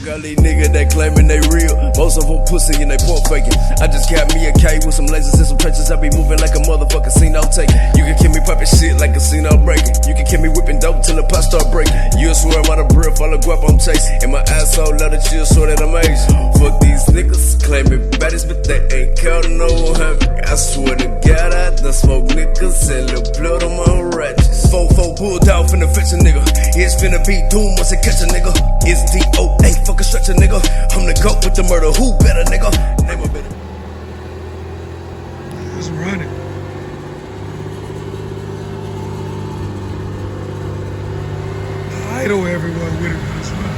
Fuck all these niggas that claiming they real. Most of them pussy and they pump faking. I just got me a K with some lasers and some trenches. I be moving like a motherfucker casino taking. You can kill me popping shit like casino breaking. You can kill me whipping dope till the pot start breaking. You'll swear I'm out of breath, all the guap I'm chasing. And my ass so low that you'll swear that I'm Asian. Fuck these niggas claiming baddies, but they ain't counting no heavy. I swear to God, I done smoke niggas and the blood on my ratchets. 4-4 pulled out finna fetch a nigga. It's finna be doom once it catch a nigga. It's DOA, fucking stretch a nigga. I'm the goat with the murder, who better nigga? Name a better. Let's run it. Idle everywhere with it. Let's run it.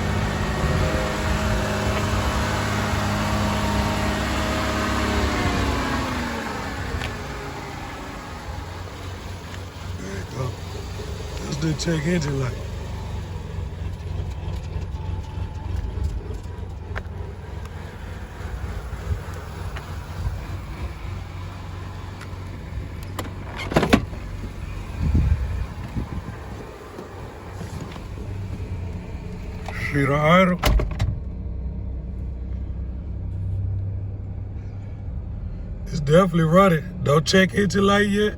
There you go. That's the check engine light. See the idle? It's definitely running. Don't check engine light yet,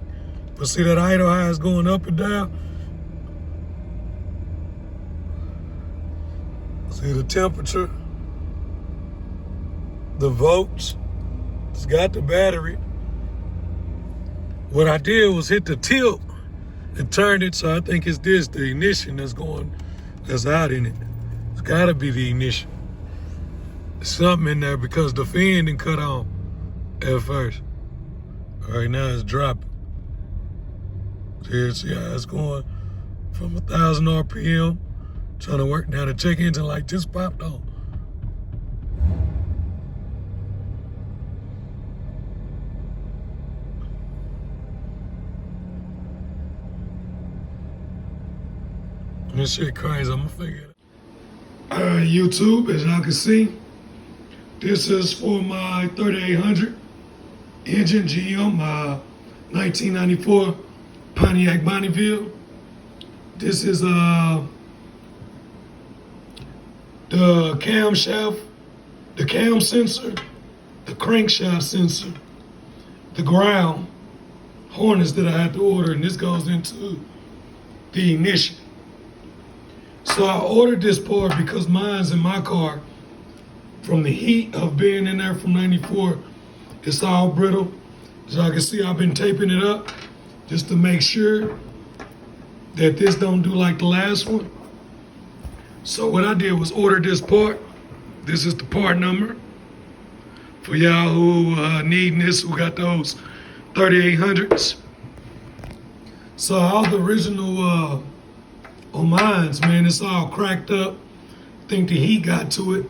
but see that idle how it's going up and down? See the temperature, the volts. It's got the battery. What I did was hit the tilt and turned it, so I think it's this, the ignition that's out in it. It's gotta be the ignition. There's something in there because the fan didn't cut on at first. Right now it's dropping. See how it's going from 1,000 RPM, trying to work down. The check engine light just popped on. This shit crazy, I'm gonna figure it out. Alright, YouTube, as y'all can see, this is for my 3800 engine GM, 1994 Pontiac Bonneville. This is the camshaft, the cam sensor, the crankshaft sensor, the ground harness that I had to order, and this goes into the ignition. So I ordered this part because mine's in my car. From the heat of being in there from 94, it's all brittle. As y'all can see, I've been taping it up just to make sure that this don't do like the last one. So what I did was order this part. This is the part number for y'all who need this, who got those 3800s. So all the original on mine's, man, it's all cracked up. I think the heat got to it,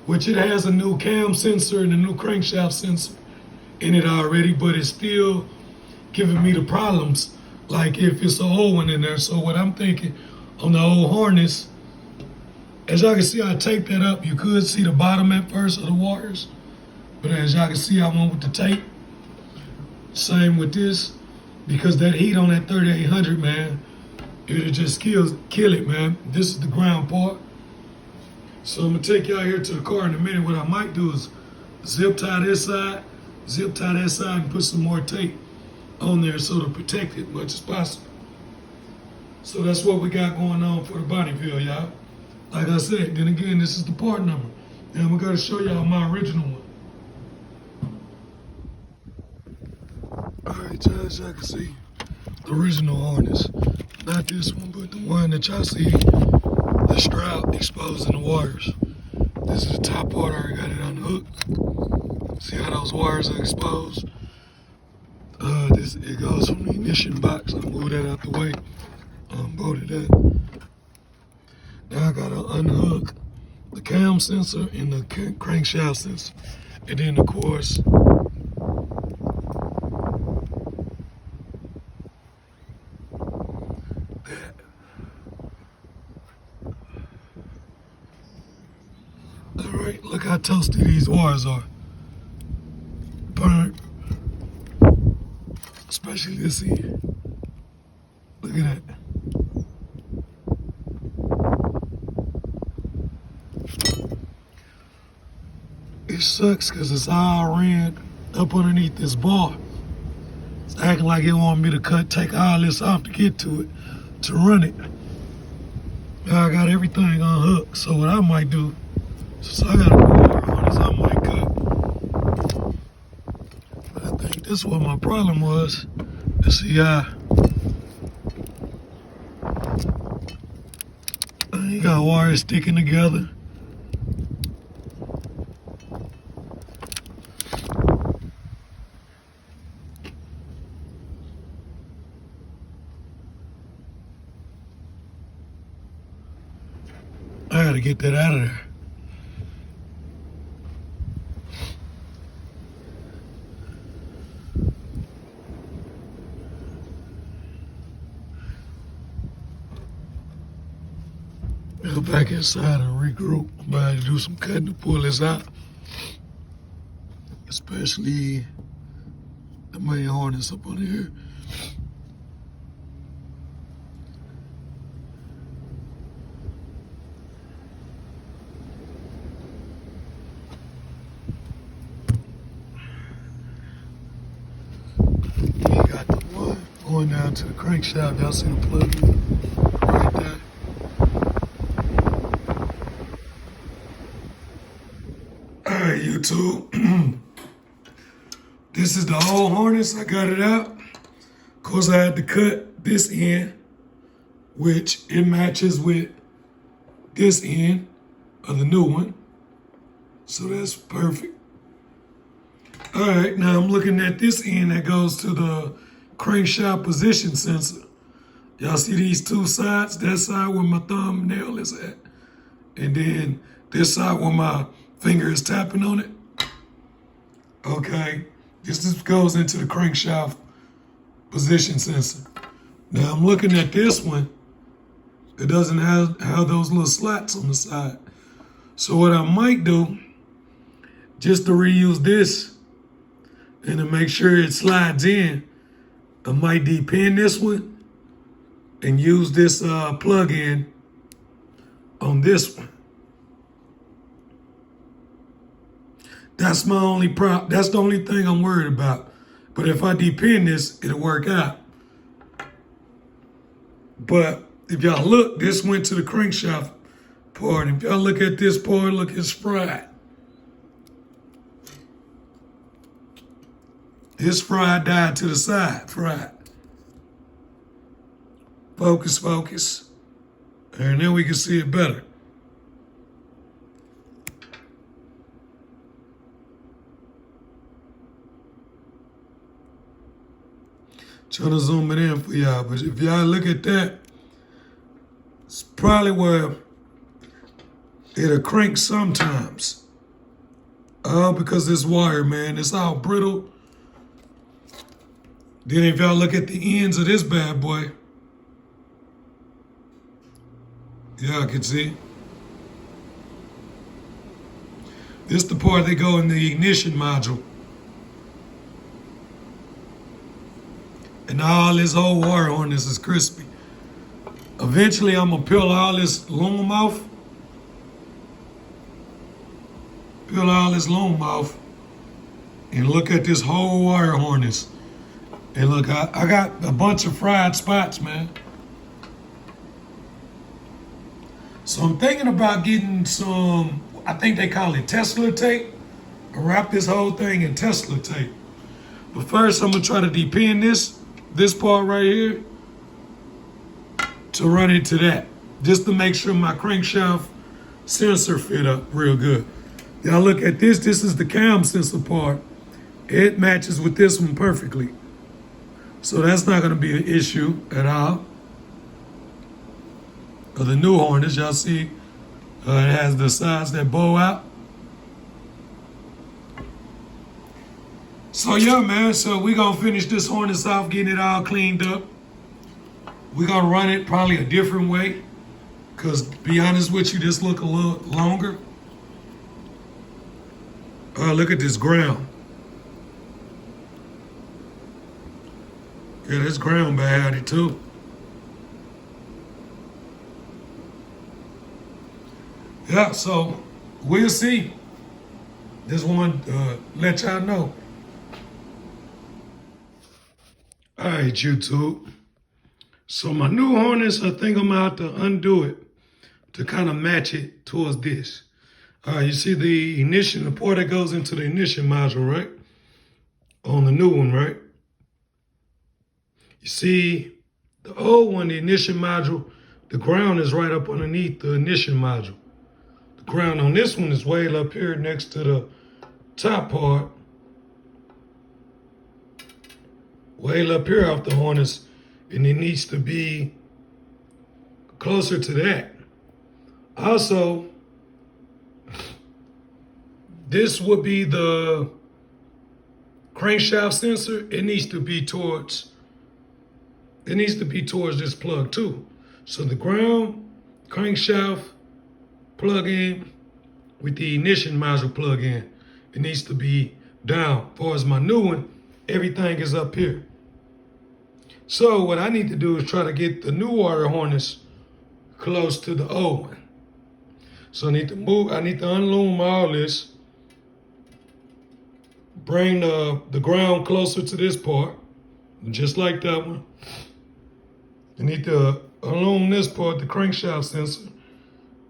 which it has a new cam sensor and a new crankshaft sensor in it already, but it's still giving me the problems, like if it's an old one in there. So what I'm thinking on the old harness, as y'all can see, I taped that up. You could see the bottom at first of the wires, but as y'all can see, I went with the tape. Same with this, because that heat on that 3800, man, it'll just kill it, man. This is the ground part. So I'm gonna take y'all here to the car in a minute. What I might do is zip tie this side, zip tie that side, and put some more tape on there so to protect it as much as possible. So that's what we got going on for the Bonneville, y'all. Like I said, then again, this is the part number. And I'm gonna show y'all my original one. All right, y'all, as y'all can see, the original harness. Not this one, but the one that y'all see, the strap exposing the wires. This is the top part, I already got it unhooked. See how those wires are exposed? It goes from the ignition box. I'll move that out the way. Unbolted that. Now I gotta unhook the cam sensor and the crankshaft sensor. And then of course, Alright, look how toasty these wires are. Burnt. Especially this end. Look at that. Which sucks because it's all ran up underneath this bar. It's acting like it want me to take all this off to get to it, to run it. Now I got everything on hook, so what I might do, since I got a wire on this, I might cut. But I think this is what my problem was. Let's see how I ain't got wires sticking together. I gotta get that out of there. Go back inside and regroup. I'm about to do some cutting to pull this out. Especially the main harness up on here. You got the one going down to the crankshaft. Y'all see the plug right there? Alright, YouTube. This is the old harness. I got it out. Of course, I had to cut this end, which it matches with this end of the new one. So that's perfect. Alright, now I'm looking at this end that goes to the crankshaft position sensor. Y'all see these two sides? That side where my thumbnail is at. And then this side where my finger is tapping on it. Okay, this just goes into the crankshaft position sensor. Now I'm looking at this one. It doesn't have those little slats on the side. So what I might do, just to reuse this and to make sure it slides in, I might depin this one and use this plug-in on this one. That's my only that's the only thing I'm worried about. But if I depin this, it'll work out. But if y'all look, this went to the crankshaft part. If y'all look at this part, look, it's fried. This fried died to the side, fried. Focus, focus. And then we can see it better. Trying to zoom it in for y'all, but if y'all look at that, it's probably where it'll crank sometimes. Because this wire, man, it's all brittle. Then if y'all look at the ends of this bad boy, y'all can see. This is the part that go in the ignition module. And all this old wire on this is crispy. Eventually, I'm gonna peel all this loom off. Peel all this loom off and look at this whole wire harness. And look, I got a bunch of fried spots, man. So I'm thinking about getting some, I think they call it Tesla tape. I'll wrap this whole thing in Tesla tape. But first, I'm gonna try to depin this part right here to run into that, just to make sure my crankshaft sensor fit up real good. Y'all look at this is the cam sensor part. It matches with this one perfectly. So that's not gonna be an issue at all. The new harness, y'all see, it has the sides that bow out. So yeah, man, so we gonna finish this harness off, getting it all cleaned up. We gonna run it probably a different way, cause to be honest with you, this look a little longer. Look at this ground. Yeah, this ground bad too. Yeah, so we'll see. Just want to let y'all know. All right, YouTube. So my new harness, I think I'm gonna have to undo it to kind of match it towards this. You see the ignition, the port that goes into the ignition module, right? On the new one, right? You see the old one, the ignition module, the ground is right up underneath the ignition module. The ground on this one is way up here next to the top part. Way up here off the harness, and it needs to be closer to that. Also, this would be the crankshaft sensor. It needs to be towards this plug too. So the ground crankshaft plug in with the ignition module plug in. It needs to be down. As far as my new one, everything is up here. So what I need to do is try to get the new water harness close to the old one. So I need to unloom all this, bring the ground closer to this part, just like that one. I need to unloom this part, the crankshaft sensor,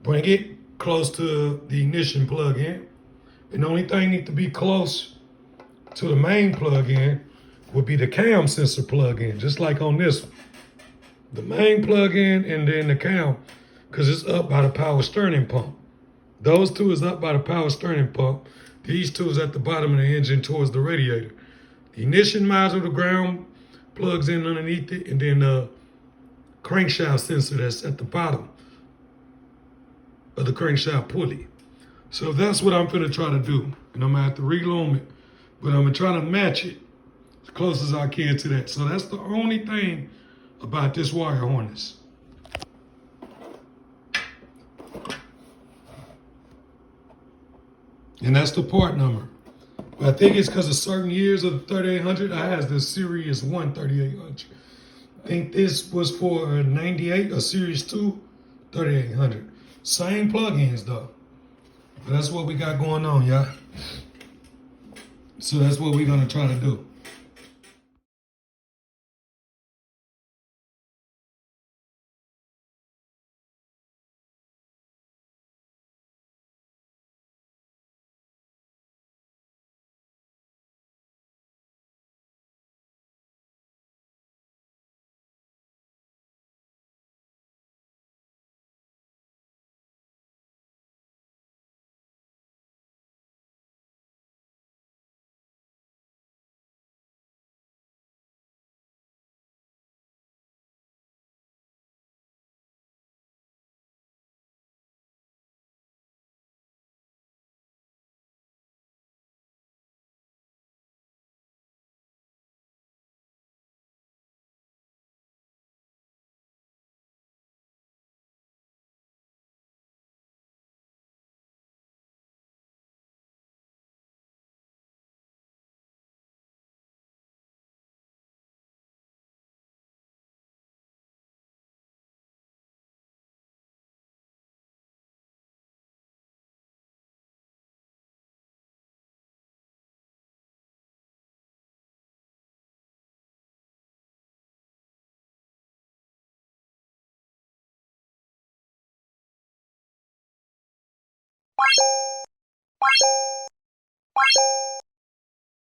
bring it close to the ignition plug-in. And the only thing need to be close to the main plug-in would be the cam sensor plug-in, just like on this one. The main plug-in and then the cam, because it's up by the power steering pump. Those two is up by the power steering pump. These two is at the bottom of the engine towards the radiator. The ignition module, the ground, plugs in underneath it, and then the crankshaft sensor that's at the bottom of the crankshaft pulley. So that's what I'm gonna try to do. And I'm gonna have to reloom it, but I'm gonna try to match it as close as I can to that. So that's the only thing about this wire harness. And that's the part number. But I think it's because of certain years of the 3800. I has the Series 1 3800. I think this was for a 98, a Series 2 3800. Same plugins though. But that's what we got going on, y'all. So that's what we're gonna try to do.